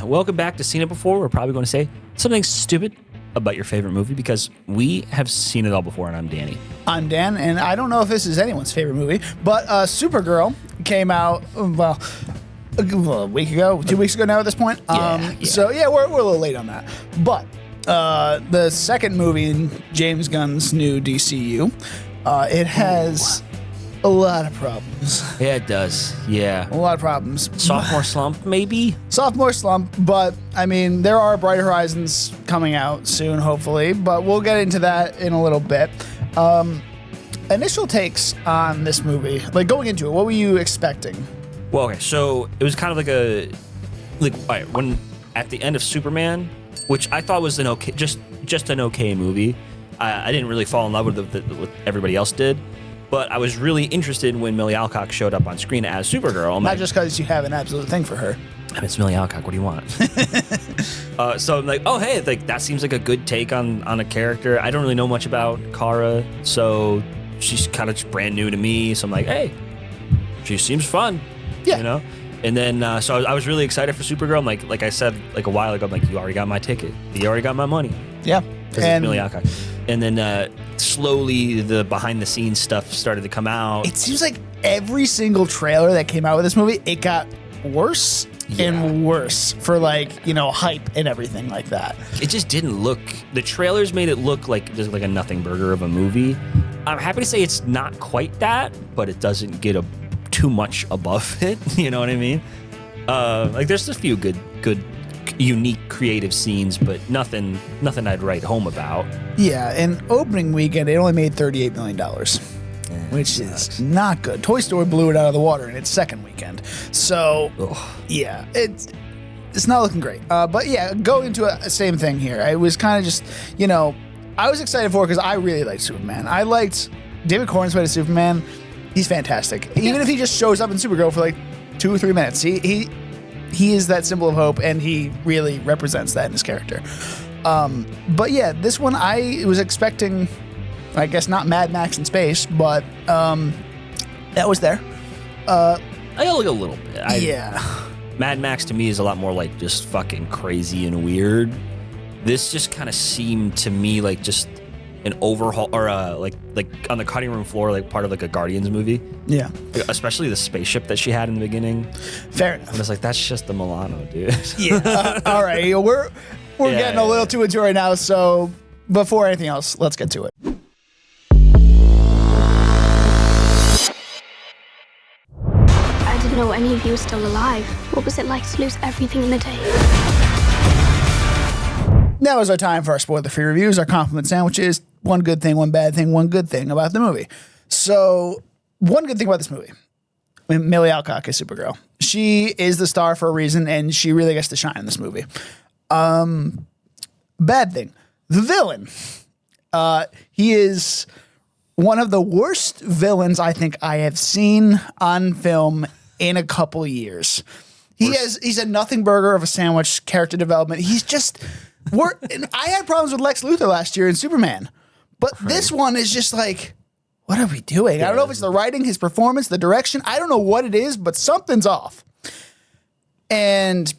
welcome back to Seen It Before. We're probably going to say something stupid about your favorite movie because we have seen it all before, and I'm Danny. I'm Dan, and I don't know if this is anyone's favorite movie, but Supergirl came out, well, a week ago, 2 weeks ago now at this point. So, we're a little late on that. But the second movie in James Gunn's new DCU, it has a lot of problems. Yeah, it does. Yeah. A lot of problems. Sophomore slump, maybe? Sophomore slump, but I mean, there are Bright Horizons coming out soon, hopefully, but we'll get into that in a little bit. Initial takes on this movie, like going into it, what were you expecting? Well, okay, so it was kind of all right, when at the end of Superman, which I thought was an okay, just an okay movie. I didn't really fall in love with what everybody else did. But I was really interested when Millie Alcock showed up on screen as Supergirl. Not just because you have an absolute thing for her. I mean, it's Millie Alcock. What do you want? So I'm like, oh, hey, that seems like a good take on a character. I don't really know much about Kara, so she's kind of brand new to me. So I'm like, hey, she seems fun. Yeah. You know? And then, so I was really excited for Supergirl. I'm like I said a while ago, I'm like, you already got my ticket. You already got my money. Yeah. Because it's Millie Alcock. And then slowly the behind-the-scenes stuff started to come out. It seems like every single trailer that came out with this movie, it got worse and worse for hype and everything like that. It just didn't look. The trailers made it look like just like a nothing burger of a movie. I'm happy to say it's not quite that, but it doesn't get too much above it. You know what I mean? There's a few good, unique, creative scenes, but nothing I'd write home about. Yeah, and opening weekend, it only made $38 million, which is not good. Toy Story blew it out of the water in its second weekend. So, yeah, it's not looking great. But yeah, going into the same thing here. It was kind of just, I was excited for it because I really liked Superman. I liked David Cornsway play Superman. He's fantastic. Even if he just shows up in Supergirl for 2 or 3 minutes, he is that symbol of hope, and he really represents that in his character. But yeah, this one I was expecting, I guess not Mad Max in space, but that was there. I like a little bit. Yeah. Mad Max to me is a lot more like just fucking crazy and weird. This just kind of seemed to me like just an overhaul, or like on the cutting room floor, like part of a Guardians movie. Yeah. Especially the spaceship that she had in the beginning. Fair enough. I was like, that's just the Milano, dude. Yeah. All right. We're getting a little too into it right now. So before anything else, let's get to it. I didn't know any of you were still alive. What was it like to lose everything in a day? Now is our time for our spoiler-free reviews, our compliment sandwiches. One good thing, one bad thing, one good thing about the movie. So, one good thing about this movie, Millie Alcock is Supergirl. She is the star for a reason, and she really gets to shine in this movie. Bad thing, the villain. He is one of the worst villains I think I have seen on film in a couple years. He's a nothing burger of a sandwich, character development. He's just... I had problems with Lex Luthor last year in Superman, but this one is just like, what are we doing? I don't know if it's the writing, his performance, the direction. I don't know what it is, but something's off. And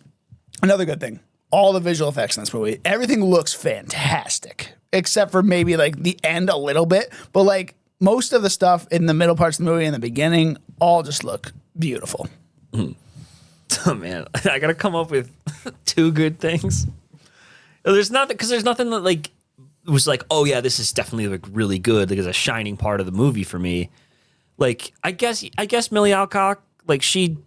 another good thing, all the visual effects in this movie, everything looks fantastic, except for maybe the end a little bit. But most of the stuff in the middle parts of the movie and the beginning all just look beautiful. Oh man, I gotta come up with 2 good things. There's nothing that was oh yeah, this is definitely really good. It's a shining part of the movie for me. I guess Millie Alcock, she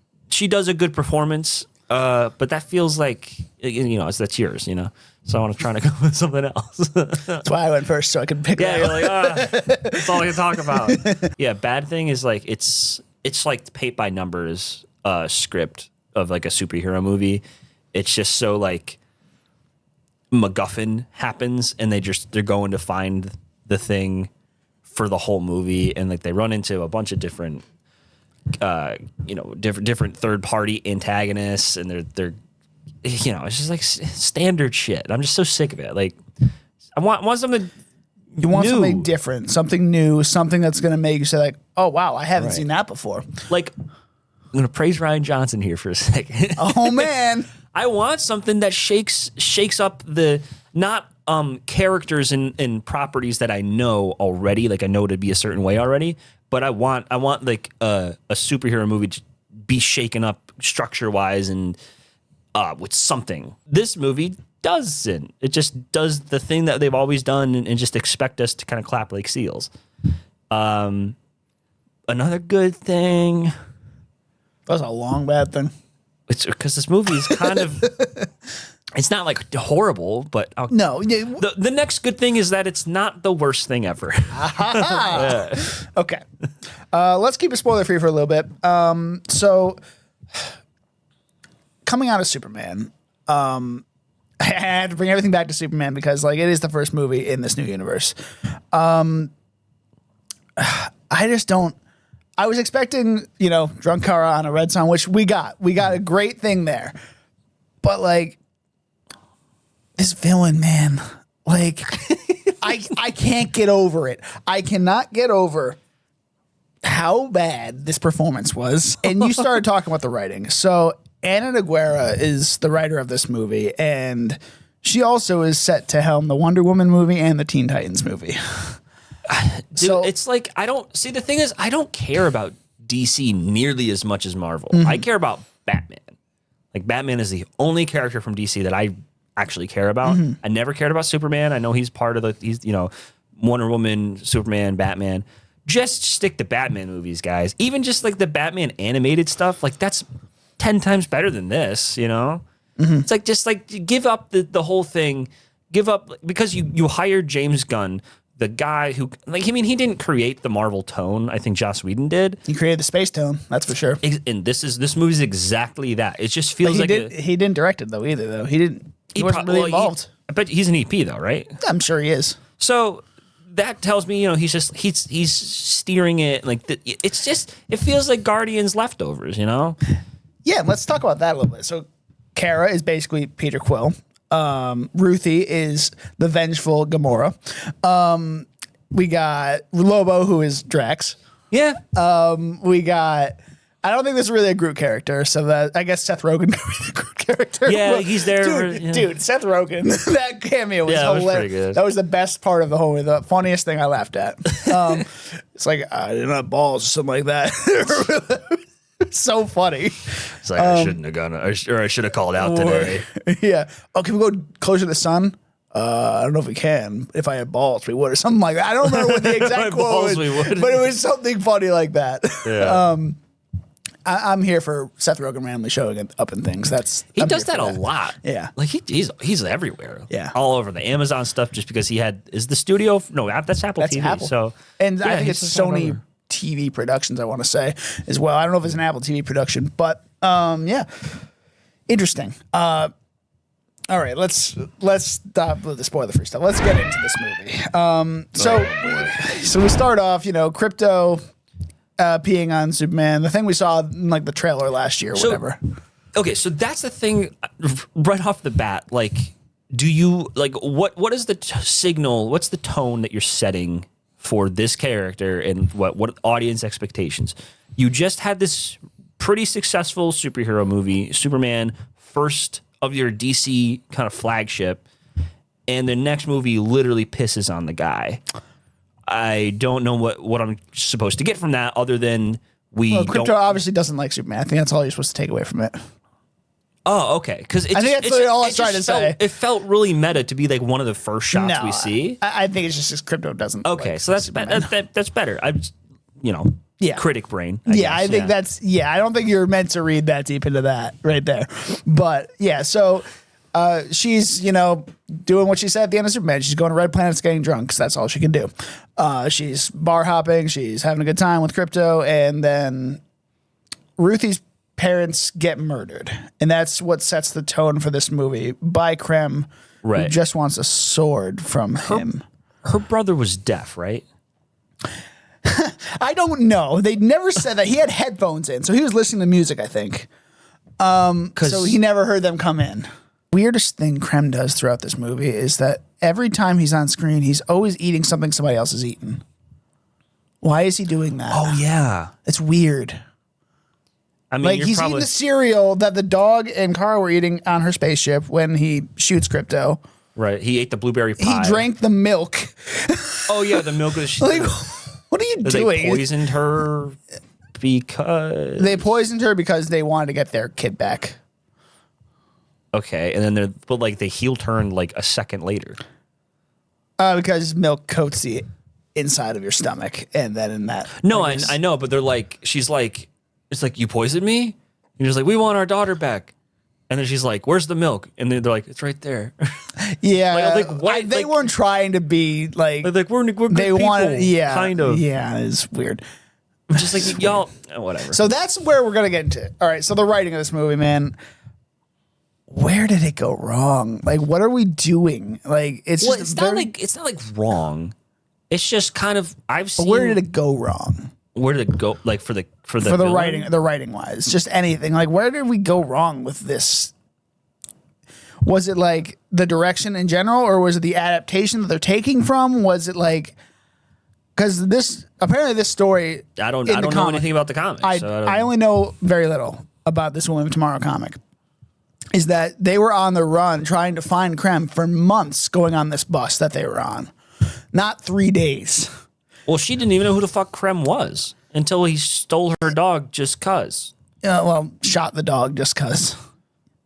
does a good performance, but that feels that's yours, So I want to try to go with something else. That's why I went first, so I could pick. Yeah, you're that's all I can talk about. Yeah, bad thing is it's like paint by numbers script of a superhero movie. It's just so MacGuffin happens, and they're going to find the thing for the whole movie, and they run into a bunch of different different third party antagonists, and they're it's just standard shit. I'm just so sick of it. I want something. You want something different, something new, something that's going to make you say oh wow, I haven't seen that before. I'm going to praise Ryan Johnson here for a second. Oh man. I want something that shakes up the not characters and properties that I know already. Like I know to be a certain way already, but I want like a superhero movie to be shaken up structure wise and with something. This movie doesn't. It just does the thing that they've always done and just expect us to kind of clap like seals. Another good thing. That was a long bad thing. It's because this movie is kind of. It's not like horrible, but No. The next good thing is that it's not the worst thing ever. Okay. Let's keep it spoiler free for a little bit. So, coming out of Superman, I had to bring everything back to Superman because like it is the first movie in this new universe. I just don't. I was expecting, Drunk Kara on a Red Sun, which we got. We got a great thing there. But like this villain, man, like I can't get over it. I cannot get over how bad this performance was. And you started talking about the writing. So Ana Nogueira is the writer of this movie, and she also is set to helm the Wonder Woman movie and the Teen Titans movie. Dude, so, it's like I don't see. The thing is, I don't care about DC nearly as much as Marvel. I care about Batman. Like Batman is the only character from DC that I actually care about. I never cared about Superman. I know he's part of he's Wonder Woman, Superman, Batman. Just stick to Batman movies, guys. Even just like the Batman animated stuff, like that's 10 times better than this. It's like just like give up the whole thing. Give up because you hired James Gunn. The guy who, he didn't create the Marvel tone. I think Joss Whedon did. He created the space tone, that's for sure. And this movie's exactly that. It just feels like he didn't direct it though either. Though he wasn't really involved. But he's an EP though, right? I'm sure he is. So that tells me, he's steering it like it feels like Guardians leftovers, Yeah, let's talk about that a little bit. So Kara is basically Peter Quill. Ruthie is the vengeful Gamora. We got Lobo, who is Drax. Yeah. We got. I don't think this is really a Groot character, so that I guess Seth Rogen could be the Groot character. Yeah, he's there. Dude, Seth Rogen, that cameo was hilarious. Was pretty good. That was the best part of the whole movie. The funniest thing I laughed at. It's like I didn't have balls or something like that. So funny. It's like I shouldn't have gone, or I should have called out today. Yeah. Oh, can we go closer to the sun? I don't know if we can. If I had balls, we would, or something like that. I don't remember what the exact quote was, but it was something funny like that. Yeah. I'm here for Seth Rogen randomly showing up in things. He does that a lot. Yeah, like he's everywhere. Yeah, all over the Amazon stuff. Just because is the studio? No, that's Apple TV. Apple. So and I think it's Sony TV Productions. I want to say as well. I don't know if it's an Apple TV production, but yeah, interesting. All right, let's stop with the spoiler free stuff. Let's get into this movie. So we start off, Crypto. Peeing on Superman, the thing we saw in like the trailer last year or whatever. Okay, so that's the thing right off the bat. Like, do you like what is the signal? What's the tone that you're setting for this character and what audience expectations? You just had this pretty successful superhero movie, Superman, first of your DC kind of flagship, and the next movie literally pisses on the guy. I don't know what I'm supposed to get from that other than Crypto obviously doesn't like Superman. I think that's all you're supposed to take away from it. Oh, okay. Because I think that's all I was trying to say. It felt really meta to be like one of the first shots we see. I think it's just Crypto doesn't. Okay, like so that's better. I'm, critic brain. I think that's. I don't think you're meant to read that deep into that right there, but yeah. So. She's, doing what she said at the end of Superman. She's going to red planets getting drunk because that's all she can do. She's bar hopping. She's having a good time with Crypto. And then Ruthie's parents get murdered. And that's what sets the tone for this movie by Krem, who just wants a sword from him. Her brother was deaf, right? I don't know. They never said that. He had headphones in, so he was listening to music, I think. So he never heard them come in. Weirdest thing Krem does throughout this movie is that every time he's on screen, he's always eating something somebody else has eaten. Why is he doing that? Oh, yeah. It's weird. I mean, Like you're he's probably eating the cereal that the dog and Kara were eating on her spaceship when he shoots Crypto. right. He ate the blueberry pie. He drank the milk. Oh yeah, the milk was. Like, what are you doing? They poisoned her because They poisoned her because they wanted to get their kid back. okay, and then they heel turned like a second later. Because milk coats the inside of your stomach, and then in that. No, I know, but they're like, she's like, it's like you poisoned me. And he's like, we want our daughter back. And then she's like, where's the milk? And then they're like, it's right there. Yeah, Like, what? they Like- weren't trying to be like. Like we're good They people, wanted, yeah, kind of. yeah. It's weird. Just like y'all, whatever. So that's where we're gonna get into it. All right. So the writing of this movie, man. Where did it go wrong? Like, what are we doing? Like, it's well, just it's not like wrong. It's just kind of I've seen. where did it go wrong? Where did it go? Like for the The writing wise, just anything. Like, where did we go wrong with this? Was it like the direction in general, or was it the adaptation that they're taking from? Was it like because this story? I don't know anything about the comics. I only know very little about this Woman of Tomorrow comic. Is that they were on the run trying to find Krem for months, going on this bus that they were on, not 3 days. Well, she didn't even know who the fuck Krem was until he stole her dog just cause. Well, shot the dog just cause.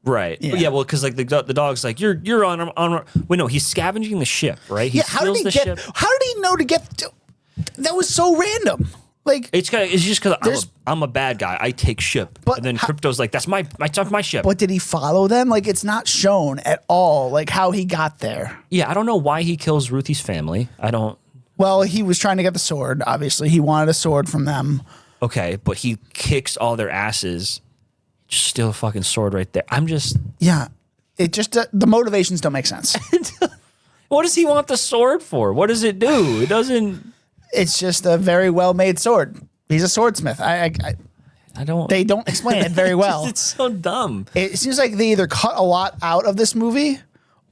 Right. Yeah. Well, because like the dog's like you're on. Wait, no, he's scavenging the ship, right? He How did he steals get? the ship. How did he know to get? That was so random. Like It's just because I'm a bad guy. I take ship, But and then Crypto's like, that's my ship. but did he follow them? Like it's not shown at all. Like how he got there. Yeah, I don't know why he kills Ruthie's family. I don't. Well, he was trying to get the sword. Obviously, he wanted a sword from them. Okay, but he kicks all their asses. Just steal a fucking sword right there. I'm just. Yeah, it just the motivations don't make sense. What does he want the sword for? What does it do? It doesn't. It's just a very well made sword. He's a swordsmith. I don't. They don't explain it very well. It's so dumb. It seems like they either cut a lot out of this movie,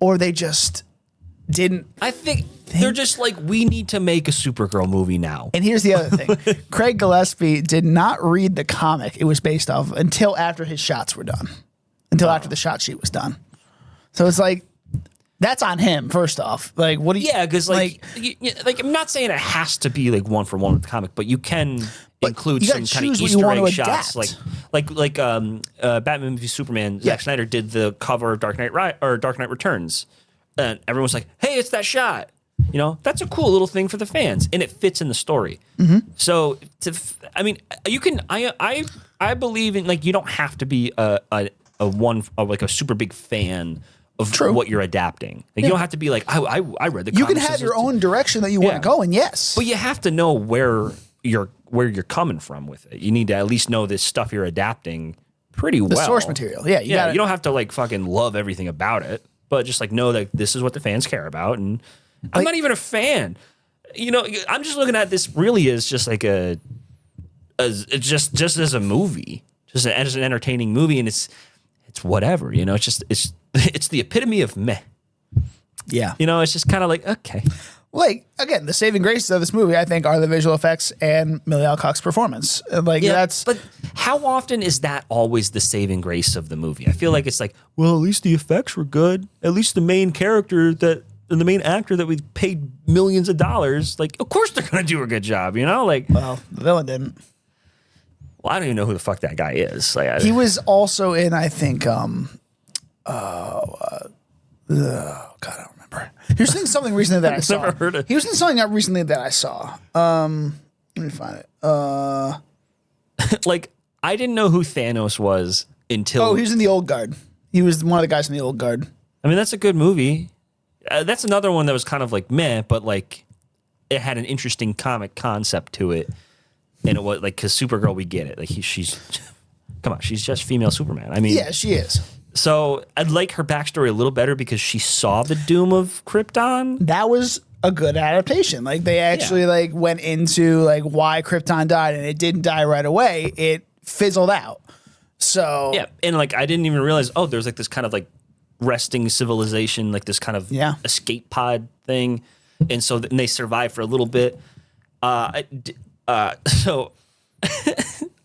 or they just didn't. I think they're just like, we need to make a Supergirl movie now. And here's the other thing: Craig Gillespie did not read the comic it was based off until after his shots were done, until after the shot sheet was done. So it's like that's on him. First off, like what do you? Yeah, because like I'm not saying it has to be like one for one with the comic, but you can include you some gotta kind of choose what you Easter want egg to shots, adapt. like Batman v Superman. Yeah. Zack Snyder did the cover of Dark Knight Returns, and everyone's like, "Hey, it's that shot." You know, that's a cool little thing for the fans, and it fits in the story. Mm-hmm. So, I mean, you can. I believe in like you don't have to be a super big fan of True. what you're adapting. Like, you don't have to be like I read the. You can comics have as your a- own direction that you want Yeah. to go in. Yes, but you have to know where you're coming from with it. You need to at least know this stuff you're adapting pretty well. the source material. Yeah, You don't have to like fucking love everything about it, but just like know that this is what the fans care about. And I'm not even a fan. You know, I'm just looking at this really as just like just as a movie, just as an entertaining movie, and it's whatever. You know, it's the epitome of meh. Yeah. You know, it's just kind of like okay. Like again, the saving graces of this movie, I think, are the visual effects and Millie Alcock's performance. Like that's. But how often is that always the saving grace of the movie? I feel like it's like, well, at least the effects were good. At least the main character the main actor that we paid millions of dollars, like, of course they're gonna do a good job, you know? Like, Well, the villain didn't. well, I don't even know who the fuck that guy is. Like, He was also in, I think, God, I don't remember. He was in something recently that I saw. never heard of- He was in something recently that I saw. Let me find it. like, I didn't know who Thanos was until. Oh, he was in the Old Guard. He was one of the guys in the Old Guard. I mean, that's a good movie. That's another one that was kind of like meh, but like, it had an interesting comic concept to it, and it was like, because Supergirl, we get it. Like, she's come on, she's just female Superman. I mean, Yeah, she is. So I'd like her backstory a little better because she saw the doom of Krypton. That was a good adaptation. Like they actually like went into like why Krypton died, and it didn't die right away. It fizzled out. So Yeah, and like I didn't even realize. Oh, there's like this kind of like resting civilization, like this kind of escape pod thing, and so then they survive for a little bit. So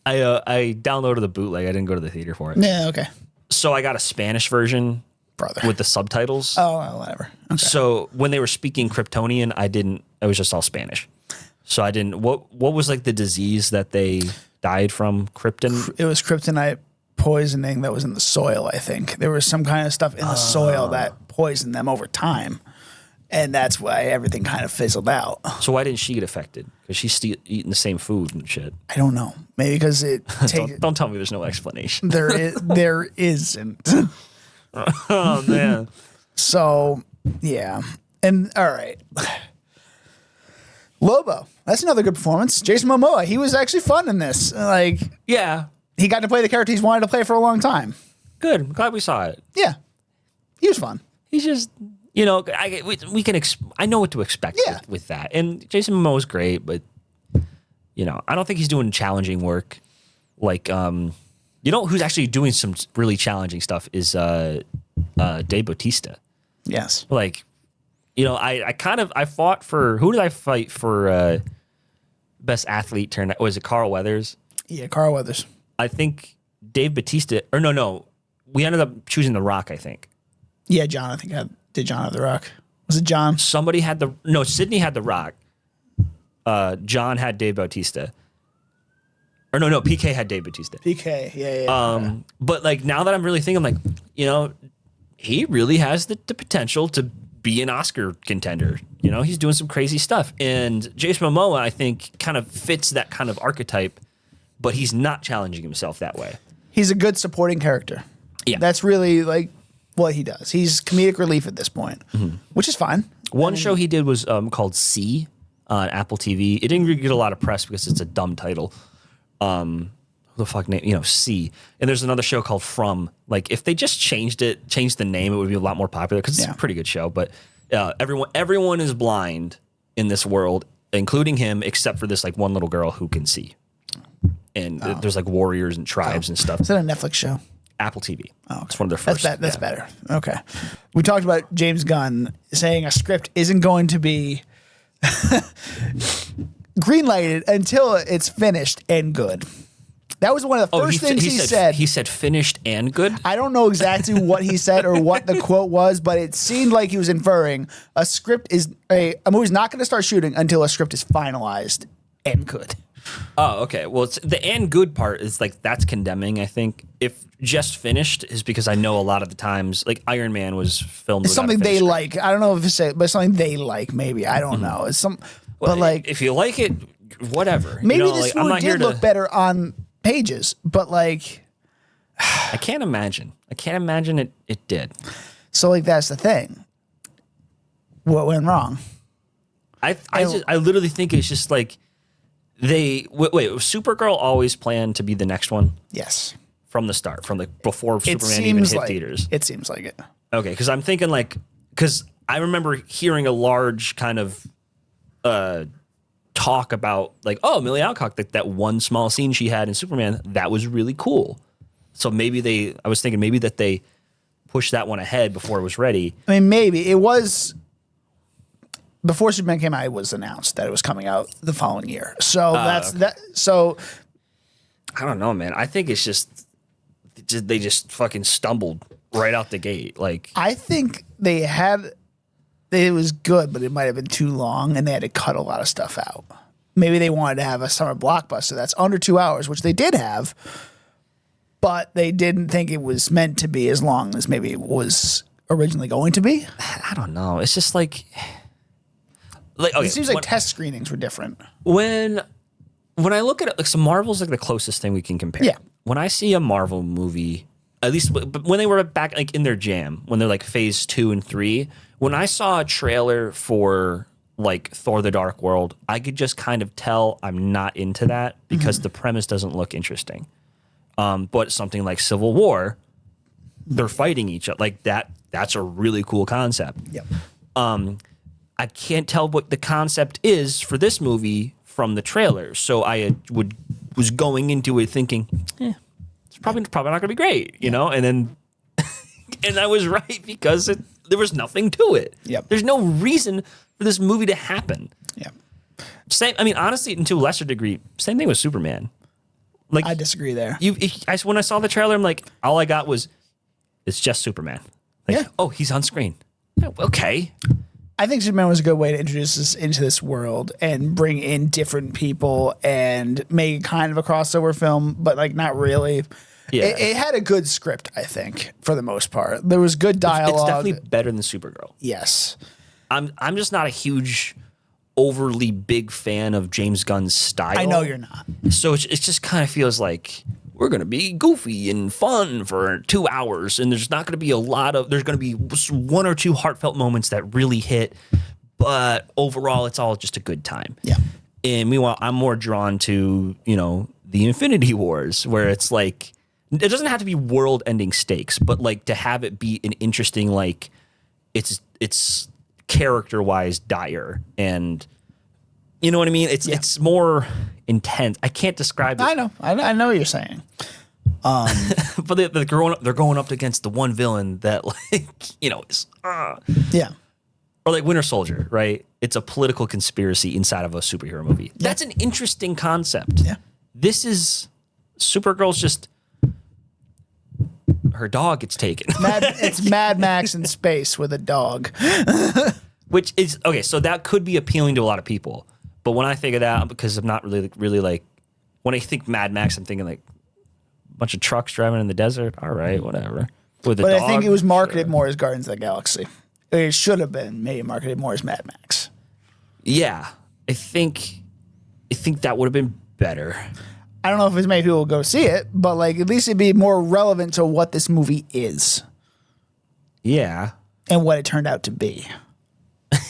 I downloaded the bootleg. I didn't go to the theater for it. Yeah, okay. So I got a Spanish version Brother. with the subtitles. Oh, well, whatever. Okay. So when they were speaking Kryptonian, it was just all Spanish. So I didn't, what was like the disease that they died from? Krypton? It was kryptonite poisoning that was in the soil, I think. There was some kind of stuff in the soil that poisoned them over time. And that's why everything kind of fizzled out. So why didn't she get affected? Because she's eating the same food and shit. I don't know. Maybe because it takes... don't tell me there's no explanation. There isn't. Oh, man. So, yeah. And, all right. Lobo. That's another good performance. Jason Momoa. He was actually fun in this. Like, Yeah. he got to play the character he's wanted to play for a long time. Good. I'm glad we saw it. Yeah. He was fun. He's just, you know, we can, I know what to expect Yeah. with that. And Jason Momoa's great, but, you know, I don't think he's doing challenging work. Like, you know, who's actually doing some really challenging stuff is Dave Bautista. Yes. Like, you know, I fought for, who did I fight for best athlete turn? Was it Carl Weathers? Yeah, Carl Weathers. I think Dave Bautista, or no. We ended up choosing The Rock, I think. Yeah, John, I think did John have The Rock? Was it John? Somebody had Sydney had The Rock. John had Dave Bautista. Or no, PK had Dave Bautista. PK, yeah. But like now that I'm really thinking, I'm like, you know, he really has the potential to be an Oscar contender. You know, he's doing some crazy stuff. And Jason Momoa, I think, kind of fits that kind of archetype, but he's not challenging himself that way. He's a good supporting character. Yeah. That's really like what he does. He's comedic relief at this point, which is fine. One show he did was called C on Apple TV. It didn't really get a lot of press because it's a dumb title. Who the fuck name? You know, C. And there's another show called From. Like, if they just changed the name, it would be a lot more popular because it's a pretty good show. But everyone is blind in this world, including him, except for this like one little girl who can see. And there's like warriors and tribes and stuff. Is that a Netflix show? Apple TV. Oh, okay. It's one of their first. That's better. Okay. We talked about James Gunn saying a script isn't going to be greenlighted until it's finished and good. That was one of the first things he said. He said finished and good? I don't know exactly what he said or what the quote was, but it seemed like he was inferring a movie's not going to start shooting until a script is finalized and good. Oh, okay. Well, it's, the and good part is like that's condemning, I think. If just finished is because I know a lot of the times, like Iron Man was filmed. It's something they like. I don't know if it's but it's something they like. Maybe I don't know. It's some, well, but like if you like it, whatever. Maybe you know, this like, one did look better on pages, but like I can't imagine. It did. So like that's the thing. What went wrong? I literally think it's just like. Wait, Supergirl always planned to be the next one? Yes. From the start, from like before Superman even hit theaters? It seems like it. Okay, because I'm thinking like, because I remember hearing a large kind of talk about like, oh, Millie Alcock, that one small scene she had in Superman, that was really cool. So I was thinking maybe that they pushed that one ahead before it was ready. I mean, maybe. It was... Before Superman came out, it was announced that it was coming out the following year. So that. So I don't know, man. I think it's just they just fucking stumbled right out the gate. Like I think it was good, but it might have been too long, and they had to cut a lot of stuff out. Maybe they wanted to have a summer blockbuster that's under 2 hours, which they did have, but they didn't think it was meant to be as long as maybe it was originally going to be. I don't know. It's just like. Okay, it seems like test screenings were different. When I look at it, like, so Marvel's like the closest thing we can compare. Yeah. When I see a Marvel movie, at least when they were back like in their jam, when they're like phase 2 and 3, when I saw a trailer for like Thor: The Dark World, I could just kind of tell I'm not into that because the premise doesn't look interesting. But something like Civil War, they're fighting each other like that. That's a really cool concept. Yep. I can't tell what the concept is for this movie from the trailer. So I was going into it thinking, it's probably not going to be great, you know? And then, and I was right because there was nothing to it. Yep. There's no reason for this movie to happen. Yep. I mean, honestly, and to a lesser degree, same thing with Superman. Like I disagree there. When I saw the trailer, I'm like, all I got was it's just Superman. Like, Yeah. oh, he's on screen. Okay. I think Superman was a good way to introduce us into this world and bring in different people and make kind of a crossover film, but like not really. Yeah. It had a good script, I think, for the most part. There was good dialogue. It's definitely better than Supergirl. Yes. I'm just not a huge, overly big fan of James Gunn's style. I know you're not. So it just kind of feels like we're going to be goofy and fun for 2 hours, and there's not going to be there's going to be one or two heartfelt moments that really hit, but overall it's all just a good time. Yeah. And meanwhile, I'm more drawn to, the Infinity Wars, where it's like, it doesn't have to be world-ending stakes, but like to have it be an interesting, like it's character-wise dire, and you know what I mean? It's more intense. I can't describe it. I know what you're saying. But they're going up against the one villain that is Yeah. or like Winter Soldier, right? It's a political conspiracy inside of a superhero movie. Yeah. That's an interesting concept. Yeah. This is Supergirl's just her dog gets taken. It's Mad Max in space with a dog. Which is okay, so that could be appealing to a lot of people. But when I think of that, because I'm not really like, when I think Mad Max, I'm thinking like a bunch of trucks driving in the desert. All right, whatever. With a But dog, I think it was marketed sure. more as Guardians of the Galaxy. It should have been maybe marketed more as Mad Max. Yeah, I think that would have been better. I don't know if as many people will go see it, but like at least it'd be more relevant to what this movie is Yeah, and what it turned out to be.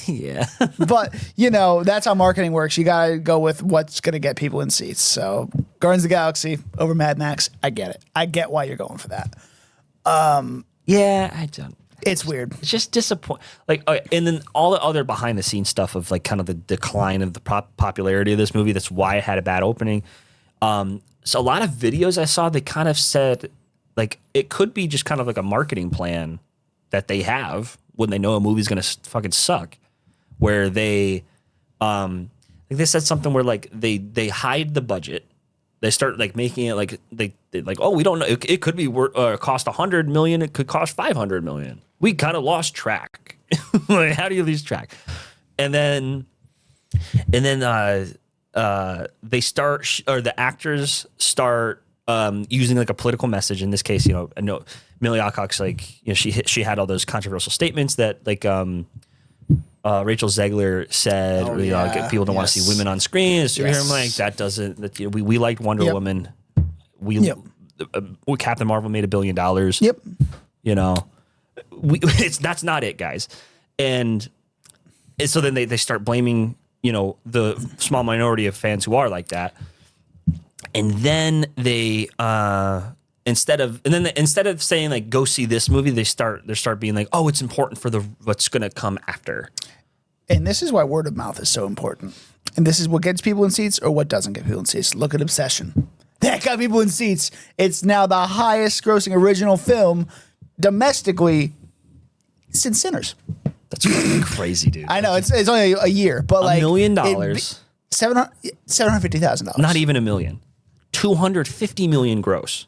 yeah. But, that's how marketing works. You got to go with what's going to get people in seats. So Guardians of the Galaxy over Mad Max, I get it. I get why you're going for that. Yeah, I don't. It's weird. It's just disappointing. Like, and then all the other behind the scenes stuff of like kind of the decline of the popularity of this movie. That's why it had a bad opening. So a lot of videos I saw, they kind of said like it could be just kind of like a marketing plan that they have when they know a movie's gonna fucking suck, where they, like they said something where like they hide the budget. They start like making it like they like, oh, we don't know. It could be cost $100 million. It could cost $500 million. We kind of lost track. Like, how do you lose track? And then they start or the actors start using like a political message. In this case, I know Millie Alcock's like, she had all those controversial statements that like Rachel Zegler said, like, people don't want to see women on screen. I'm like, that doesn't. That, we liked Wonder Woman. Captain Marvel made $1 billion. Yep. That's not it, guys. And so then they start blaming the small minority of fans who are like that. And then they instead of saying like go see this movie, they start being like, oh, it's important for what's gonna come after. And this is why word of mouth is so important. And this is what gets people in seats or what doesn't get people in seats. Look at Obsession. That got people in seats. It's now the highest grossing original film domestically since Sinners. That's fucking crazy, dude. I know it's only a year, but like $1 million, $750,000. not even $1 million, 250 million gross.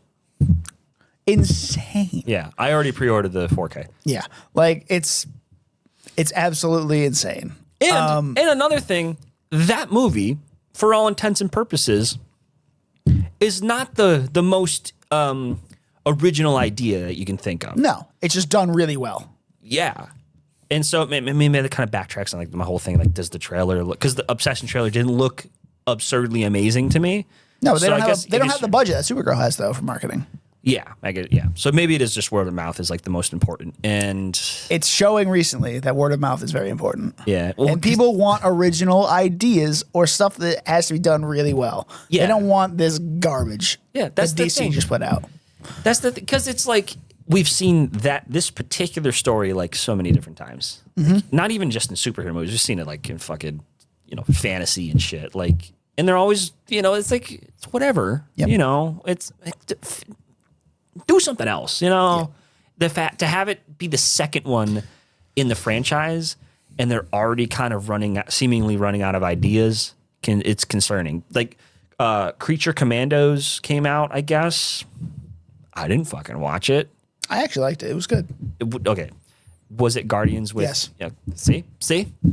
Insane. Yeah, I already pre-ordered the 4K. Yeah, like it's absolutely insane. And another thing, that movie, for all intents and purposes, is not the most original idea that you can think of. No, it's just done really well. Yeah. And so maybe that kind of backtracks on like my whole thing. Like, does the trailer look? Because the Obsession trailer didn't look absurdly amazing to me. No, they So don't I guess- have the budget that Supergirl has though for marketing. Yeah, I get it. Yeah. So maybe it is just word of mouth is like the most important. And It's showing recently that word of mouth is very important. yeah, well, And people want original ideas or stuff that has to be done really well. Yeah. They don't want this garbage. Yeah, that's that the DC thing. just put out. That's because it's like we've seen this particular story like so many different times. Like, not even just in superhero movies. We've seen it like in fucking fantasy and shit. Like, and they're always it's like it's whatever. Yep. It's do something else. The fact to have it be the second one in the franchise and they're already kind of seemingly running out of ideas. It's concerning. Like Creature Commandos came out, I guess. I didn't fucking watch it. I actually liked it. It was good. Okay. Was it Guardians with? Yes. Yeah. See?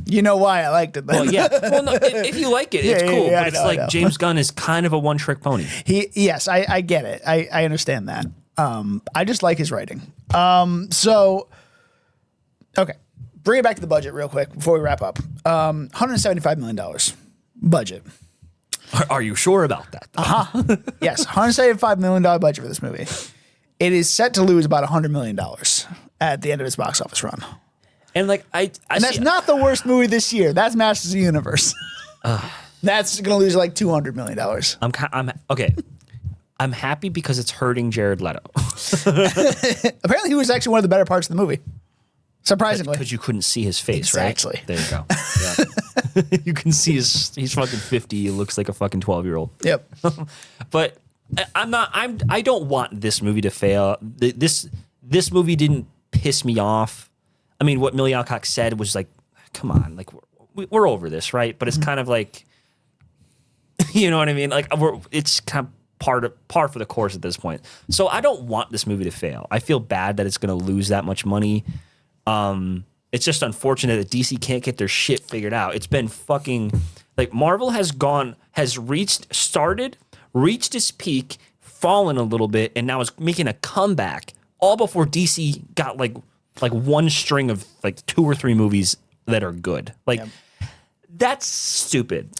You know why I liked it then. Well, yeah. Well, no, if you like it, it's cool. Yeah, but it's like James Gunn is kind of a one-trick pony. Yes, I get it. I understand that. I just like his writing. So, okay. Bring it back to the budget real quick before we wrap up. $175 million budget. Are you sure about that? Yes, $175 million budget for this movie. It is set to lose about $100 million at the end of its box office run. And like and that's not the worst movie this year. That's Masters of the Universe. That's going to lose like $200 million. I'm okay. I'm happy because it's hurting Jared Leto. Apparently, he was actually one of the better parts of the movie. Surprisingly. Because you couldn't see his face, Exactly. right? There you go. Yeah. You can see he's fucking 50. He looks like a fucking 12-year-old. Yep. But I don't want this movie to fail. This movie didn't piss me off. I mean, what Millie Alcock said was like, come on, like we're over this, right? But it's kind of like, you know what I mean? Like it's kind of par for the course at this point. So I don't want this movie to fail. I feel bad that it's going to lose that much money. It's just unfortunate that DC can't get their shit figured out. It's been fucking like Marvel has reached its peak, fallen a little bit, and now is making a comeback all before DC got like one string of like 2 or 3 movies that are good. Like that's stupid.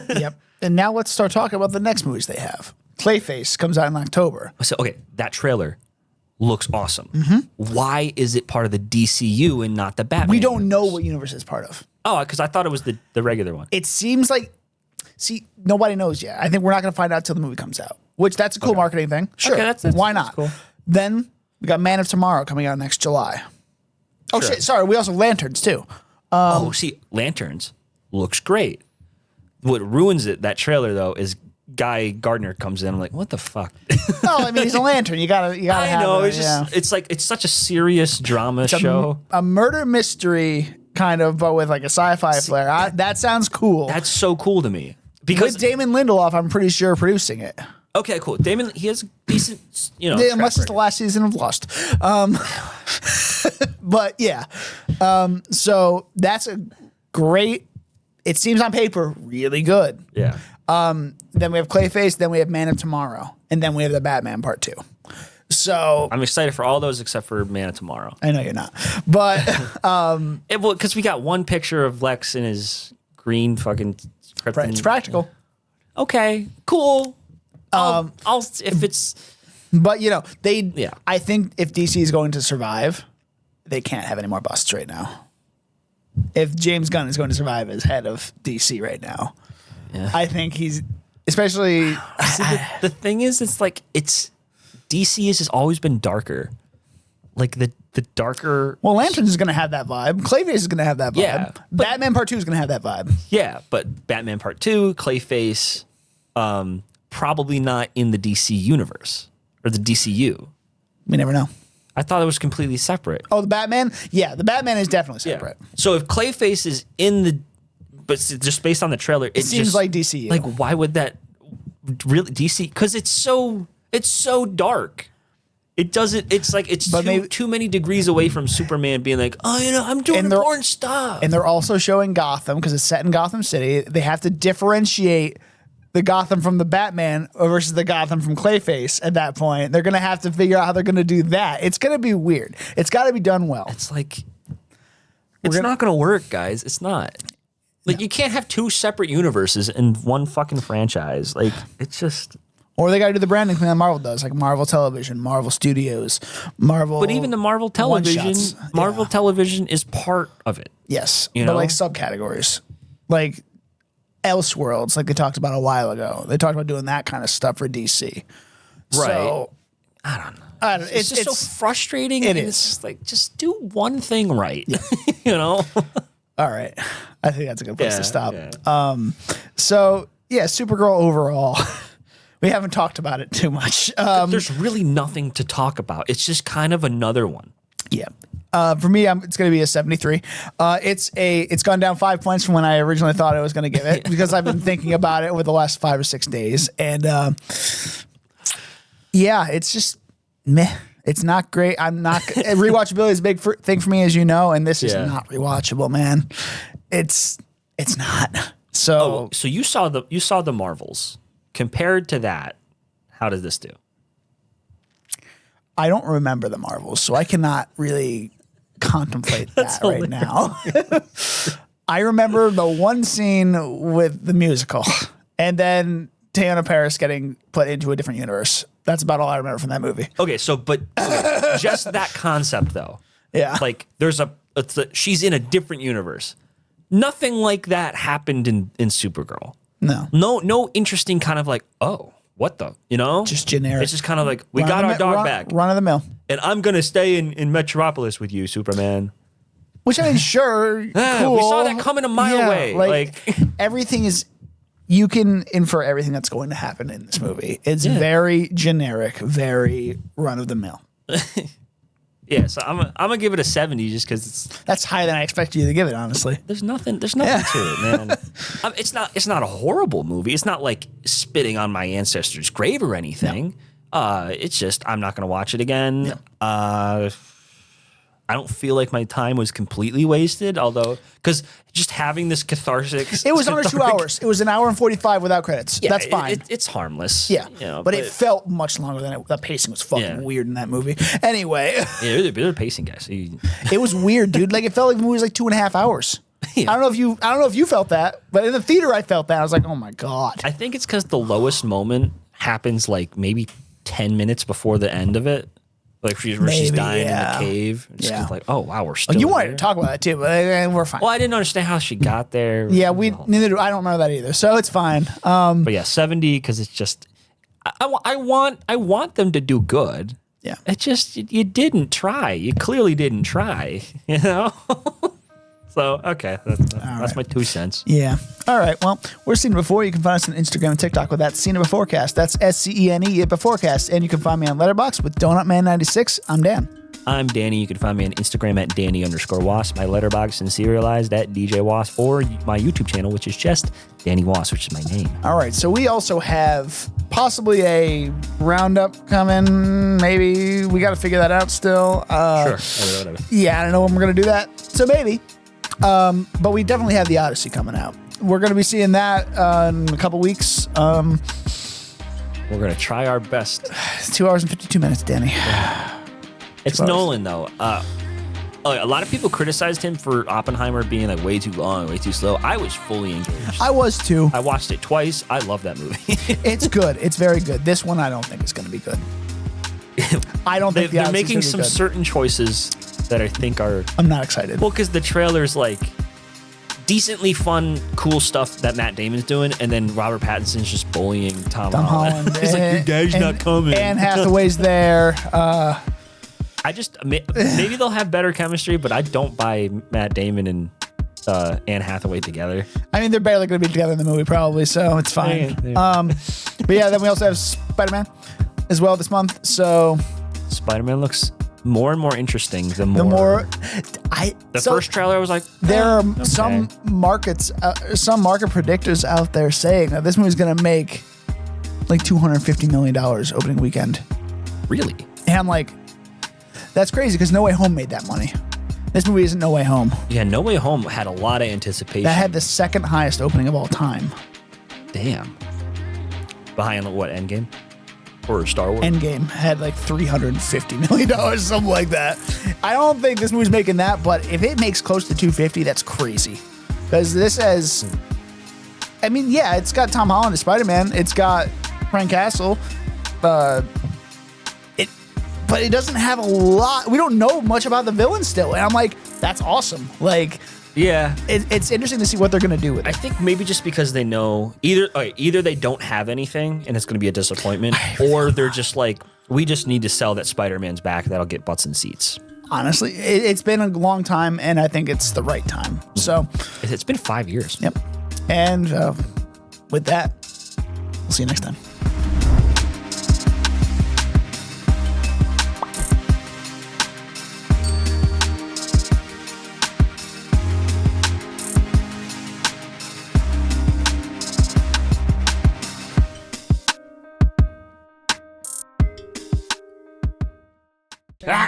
Yep. And now let's start talking about the next movies they have. Clayface comes out in October. So okay, that trailer looks awesome. Why is it part of the DCU and not the Batman? We don't know what universe it's part of. Oh, because I thought it was the regular one. It seems like, nobody knows yet. I think we're not going to find out till the movie comes out, which that's a cool marketing thing. Sure. Okay, that's why not? cool. Then we got Man of Tomorrow coming out next July. Oh, Sure. shit. Sorry. We also have Lanterns too. Lanterns looks great. What ruins that trailer though is Guy Gardner comes in. I'm like, what the fuck? No, I mean, he's a lantern. You gotta I have know. it, It's just it's like it's such a serious drama show. A murder mystery kind of, but with like a sci-fi flair. That sounds cool. That's so cool to me because with Damon Lindelof, I'm pretty sure producing it. okay, cool. Damon, he has a decent, Yeah, unless it's the last season of Lost. But yeah, so that's a great. It seems on paper really good. Yeah. Then we have Clayface. Then we have Man of Tomorrow, and then we have the Batman Part 2. So I'm excited for all those except for Man of Tomorrow. I know you're not, but Because we got one picture of Lex in his green fucking krypton. it's practical. Okay, cool. I'll if it's. But Yeah. I think if DC is going to survive, they can't have any more busts right now. If James Gunn is going to survive as head of DC right now, I think he's especially. See, the thing is, it's like DC has just always been darker, like the darker. Well, Lanterns is going to have that vibe. Clayface is going to have that vibe. Yeah, Batman Part 2 is going to have that vibe. Yeah, but Batman Part 2, Clayface, probably not in the DC universe or the DCU. We never know. I thought it was completely separate. Oh, the Batman? Yeah, the Batman is definitely separate. So if Clayface is in the, but just based on the trailer, it seems just, like DCU. Like, why would that really DC? Because it's so dark. It doesn't. It's like it's too many degrees away from Superman being like, oh, I'm doing important stuff. And they're also showing Gotham because it's set in Gotham City. They have to differentiate the Gotham from the Batman versus the Gotham from Clayface at that point. They're going to have to figure out how they're going to do that. It's going to be weird. It's got to be done well. It's like, it's not going to work, guys. It's not. Like, you can't have 2 separate universes in one fucking franchise. Like, it's just... Or they got to do the branding thing that Marvel does, like Marvel Television, Marvel Studios, Marvel... But even the Marvel Television, Television is part of it. Yes, but like subcategories. Like... Elseworlds, like they talked about a while ago. They talked about doing that kind of stuff for DC. Right. So, I don't know. It's just so frustrating. It is. It's just like, just do one thing right. Yeah. All right. I think that's a good place to stop. Yeah. So, Supergirl overall. We haven't talked about it too much. There's really nothing to talk about. It's just kind of another one. Yeah. For me, it's going to be a 73. It's gone down 5 points from when I originally thought I was going to give it because I've been thinking about it over the last 5 or 6 days, and yeah, it's just meh. It's not great. I'm not rewatchability is a big thing for me, as you know, and this is not rewatchable, man. It's not. So so you saw the Marvels. Compared to that, how does this do? I don't remember the Marvels, so I cannot really contemplate that right now. I remember the one scene with the musical, and then Teyonah Parris getting put into a different universe. That's about all I remember from that movie. Okay, just that concept though. Yeah, like she's in a different universe. Nothing like that happened in Supergirl. No interesting kind of like, oh, what the, just generic. It's just kind of like, we got our dog back, run of the mill, and I'm gonna stay in Metropolis with you, Superman. Which I mean, sure, cool. We saw that coming a mile away. Like everything is. You can infer everything that's going to happen in this movie. It's very generic, very run of the mill. Yeah, so I'm gonna give it a 70 just because that's higher than I expected you to give it. Honestly, there's nothing to it, man. It's not a horrible movie. It's not like spitting on my ancestors' grave or anything. No. It's just I'm not gonna watch it again. Yep. I don't feel like my time was completely wasted, although because just having this cathartic. It was under 2 hours. It was 1 hour and 45 without credits. Yeah, that's fine. It's harmless. Yeah, but it felt much longer than it. The pacing was fucking weird in that movie. Anyway, yeah, they're pacing guys. It was weird, dude. Like it felt like the movie was like 2.5 hours. Yeah. I don't know if you felt that, but in the theater I felt that. I was like, oh my god. I think it's because the lowest moment happens like maybe 10 minutes before the end of it. Like she's dying in the cave. It's like, oh wow, we're still. You wanted to talk about that too, but we're fine. Well, I didn't understand how she got there. Yeah, neither do I. Don't remember that either, so it's fine. But yeah, 70 because it's just. I want them to do good. Yeah, it just you didn't try. You clearly didn't try. So, okay, that's my 2 cents. Yeah. All right. Well, we're Seen It Before. You can find us on Instagram and TikTok with that Seen It Beforecast. That's SCENE, It Beforecast. And you can find me on Letterboxd with DonutMan96. I'm Dan. I'm Danny. You can find me on Instagram at Danny_Wasp, my Letterboxd and serialized at DJ Wasp, or my YouTube channel, which is just Danny Wasp, which is my name. All right. So we also have possibly a roundup coming. Maybe we got to figure that out still. Sure. Whatever. Yeah, I don't know when we're going to do that. So maybe. But we definitely have the Odyssey coming out. We're going to be seeing that in a couple weeks. We're going to try our best. It's 2 hours and 52 minutes, Danny. It's Nolan, though. A lot of people criticized him for Oppenheimer being like way too long, way too slow. I was fully engaged. I was too. I watched it twice. I love that movie. It's good. It's very good. This one I don't think is going to be good. I don't think they're making some certain choices that I think are. I'm not excited. Well, because the trailer's like decently fun, cool stuff that Matt Damon's doing, and then Robert Pattinson's just bullying Tom Holland. He's like, your dad's not coming. Anne Hathaway's there. Maybe they'll have better chemistry, but I don't buy Matt Damon and Anne Hathaway together. I mean, they're barely going to be together in the movie, probably, so it's fine. But yeah, then we also have Spider-Man as well this month. So Spider-Man looks more and more interesting. The first trailer was like, there are some market predictors out there saying that this movie's going to make like $250 million opening weekend. Really? And I'm like, that's crazy because No Way Home made that money. This movie isn't No Way Home. Yeah, No Way Home had a lot of anticipation. That had the second highest opening of all time. Damn. Behind what, Endgame? Or Star Wars? Endgame had like $350 million, something like that. I don't think this movie's making that, but if it makes close to $250, that's crazy. Because this has, I mean, yeah, it's got Tom Holland as Spider-Man. It's got Frank Castle. But it doesn't have a lot. We don't know much about the villain still. And I'm like, that's awesome. Like, yeah, it's interesting to see what they're going to do with it. I think maybe just because they know either they don't have anything and it's going to be a disappointment, or they're just like, we just need to sell that Spider-Man's back. That'll get butts in seats. Honestly, it's been a long time, and I think it's the right time. So it's been 5 years. Yep. And with that, we'll see you next time.